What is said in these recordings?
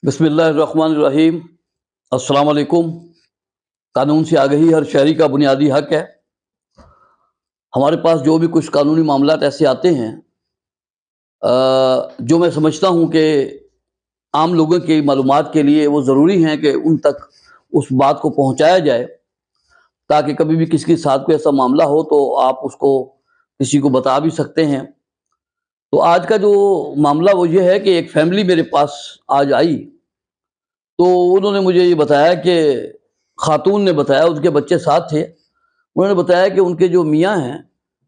بسم اللہ الرحمن الرحیم۔ السلام علیکم۔ قانون سے آگہی ہر شہری کا بنیادی حق ہے۔ ہمارے پاس جو بھی کچھ قانونی معاملات ایسے آتے ہیں جو میں سمجھتا ہوں کہ عام لوگوں کی معلومات کے لیے وہ ضروری ہیں کہ ان تک اس بات کو پہنچایا جائے، تاکہ کبھی بھی کسی کے ساتھ کوئی ایسا معاملہ ہو تو آپ اس کو کسی کو بتا بھی سکتے ہیں۔ تو آج کا جو معاملہ وہ یہ ہے کہ ایک فیملی میرے پاس آج آئی، تو انہوں نے مجھے یہ بتایا کہ خاتون نے بتایا، اس کے بچے ساتھ تھے، انہوں نے بتایا کہ ان کے جو میاں ہیں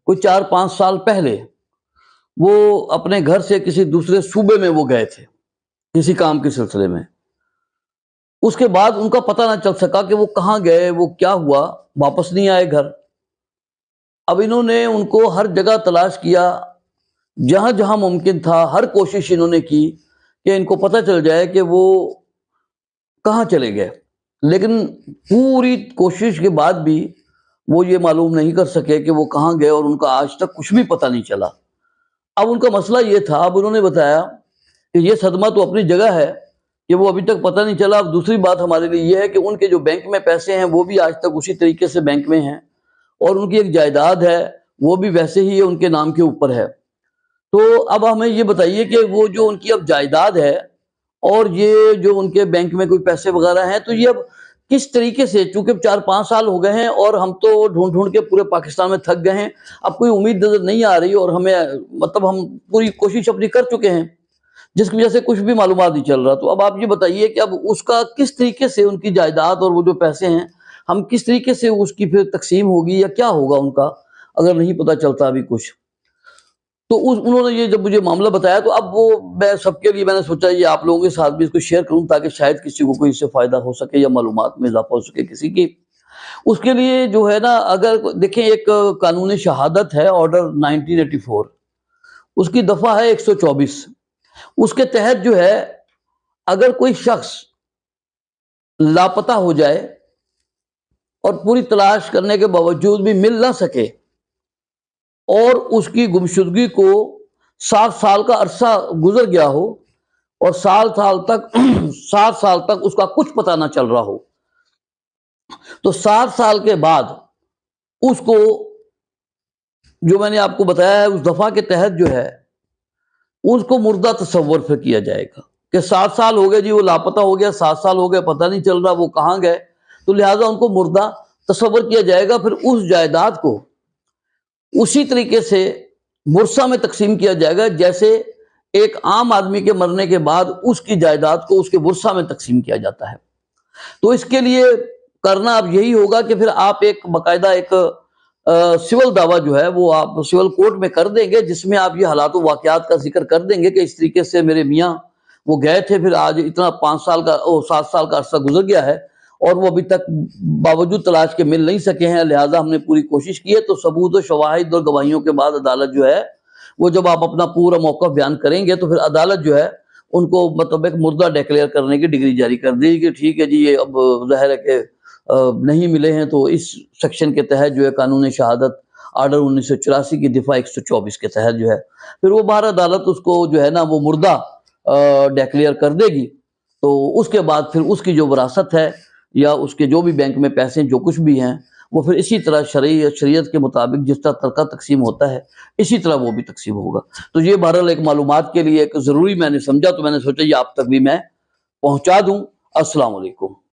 کوئی 4-5 سال پہلے وہ اپنے گھر سے کسی دوسرے صوبے میں وہ گئے تھے کسی کام کے سلسلے میں۔ اس کے بعد ان کا پتہ نہ چل سکا کہ وہ کہاں گئے، وہ کیا ہوا، واپس نہیں آئے گھر۔ اب انہوں نے ان کو ہر جگہ تلاش کیا، جہاں جہاں ممکن تھا ہر کوشش انہوں نے کی کہ ان کو پتہ چل جائے کہ وہ کہاں چلے گئے، لیکن پوری کوشش کے بعد بھی وہ یہ معلوم نہیں کر سکے کہ وہ کہاں گئے، اور ان کا آج تک کچھ بھی پتہ نہیں چلا۔ اب ان کا مسئلہ یہ تھا، اب انہوں نے بتایا کہ یہ صدمہ تو اپنی جگہ ہے کہ وہ ابھی تک پتہ نہیں چلا۔ اب دوسری بات ہمارے لیے یہ ہے کہ ان کے جو بینک میں پیسے ہیں وہ بھی آج تک اسی طریقے سے بینک میں ہیں، اور ان کی ایک جائیداد ہے وہ بھی ویسے ہی ان کے نام کے اوپر ہے۔ تو اب ہمیں یہ بتائیے کہ وہ جو ان کی اب جائیداد ہے اور یہ جو ان کے بینک میں کوئی پیسے وغیرہ ہیں، تو یہ اب کس طریقے سے، چونکہ 4-5 سال ہو گئے ہیں اور ہم تو ڈھونڈ ڈھونڈ کے پورے پاکستان میں تھک گئے ہیں، اب کوئی امید نظر نہیں آ رہی، اور ہمیں ہم پوری کوشش اپنی کر چکے ہیں، جس کی وجہ سے کچھ بھی معلومات نہیں چل رہا۔ تو اب آپ یہ بتائیے کہ اب اس کا کس طریقے سے ان کی جائیداد اور وہ جو پیسے ہیں ہم کس طریقے سے اس کی پھر تقسیم ہوگی یا کیا ہوگا ان کا، اگر نہیں پتہ چلتا ابھی کچھ۔ تو انہوں نے یہ جب مجھے معاملہ بتایا، تو اب وہ میں سب کے لیے میں نے سوچا یہ آپ لوگوں کے ساتھ بھی اس کو شیئر کروں، تاکہ شاید کسی کو کوئی اس سے فائدہ ہو سکے یا معلومات میں اضافہ ہو سکے کسی کی۔ اس کے لیے جو ہے نا، اگر دیکھیں ایک قانون شہادت ہے، آرڈر 1984، اس کی دفعہ ہے 124۔ اس کے تحت جو ہے اگر کوئی شخص لاپتہ ہو جائے اور پوری تلاش کرنے کے باوجود بھی مل نہ سکے، اور اس کی گمشدگی کو 7 سال کا عرصہ گزر گیا ہو، اور 7 سال تک اس کا کچھ پتہ نہ چل رہا ہو، تو 7 سال کے بعد اس کو، جو میں نے آپ کو بتایا ہے اس دفعہ کے تحت جو ہے، اس کو مردہ تصور پھر کیا جائے گا کہ 7 سال ہو گئے جی، وہ لاپتہ ہو گیا، 7 سال ہو گئے پتہ نہیں چل رہا وہ کہاں گئے، تو لہٰذا ان کو مردہ تصور کیا جائے گا۔ پھر اس جائیداد کو اسی طریقے سے ورثہ میں تقسیم کیا جائے گا جیسے ایک عام آدمی کے مرنے کے بعد اس کی جائیداد کو اس کے ورثہ میں تقسیم کیا جاتا ہے۔ تو اس کے لیے کرنا اب یہی ہوگا کہ پھر آپ ایک باقاعدہ ایک سول دعویٰ جو ہے وہ آپ سول کورٹ میں کر دیں گے، جس میں آپ یہ حالات و واقعات کا ذکر کر دیں گے کہ اس طریقے سے میرے میاں وہ گئے تھے، پھر آج اتنا 7 سال کا عرصہ گزر گیا ہے اور وہ ابھی تک باوجود تلاش کے مل نہیں سکے ہیں، لہٰذا ہم نے پوری کوشش کی ہے۔ تو ثبوت و شواہد اور گواہیوں کے بعد عدالت جو ہے وہ، جب آپ اپنا پورا موقف بیان کریں گے، تو پھر عدالت جو ہے ان کو ایک مردہ ڈیکلیئر کرنے کی ڈگری جاری کر دے گی کہ ٹھیک ہے جی، یہ اب ظاہر ہے کہ نہیں ملے ہیں، تو اس سیکشن کے تحت جو ہے قانون شہادت آرڈر 1984 کی دفعہ 124 کے تحت جو ہے پھر وہ باہر عدالت اس کو جو ہے نا وہ مردہ ڈیکلیئر کر دے گی۔ تو اس کے بعد پھر اس کی جو وراثت ہے یا اس کے جو بھی بینک میں پیسے جو کچھ بھی ہیں، وہ پھر اسی طرح شریعت کے مطابق جس طرح ترکہ تقسیم ہوتا ہے اسی طرح وہ بھی تقسیم ہوگا۔ تو یہ بہرحال ایک معلومات کے لیے ایک ضروری میں نے سمجھا، تو میں نے سوچا یہ آپ تک بھی میں پہنچا دوں۔ السلام علیکم۔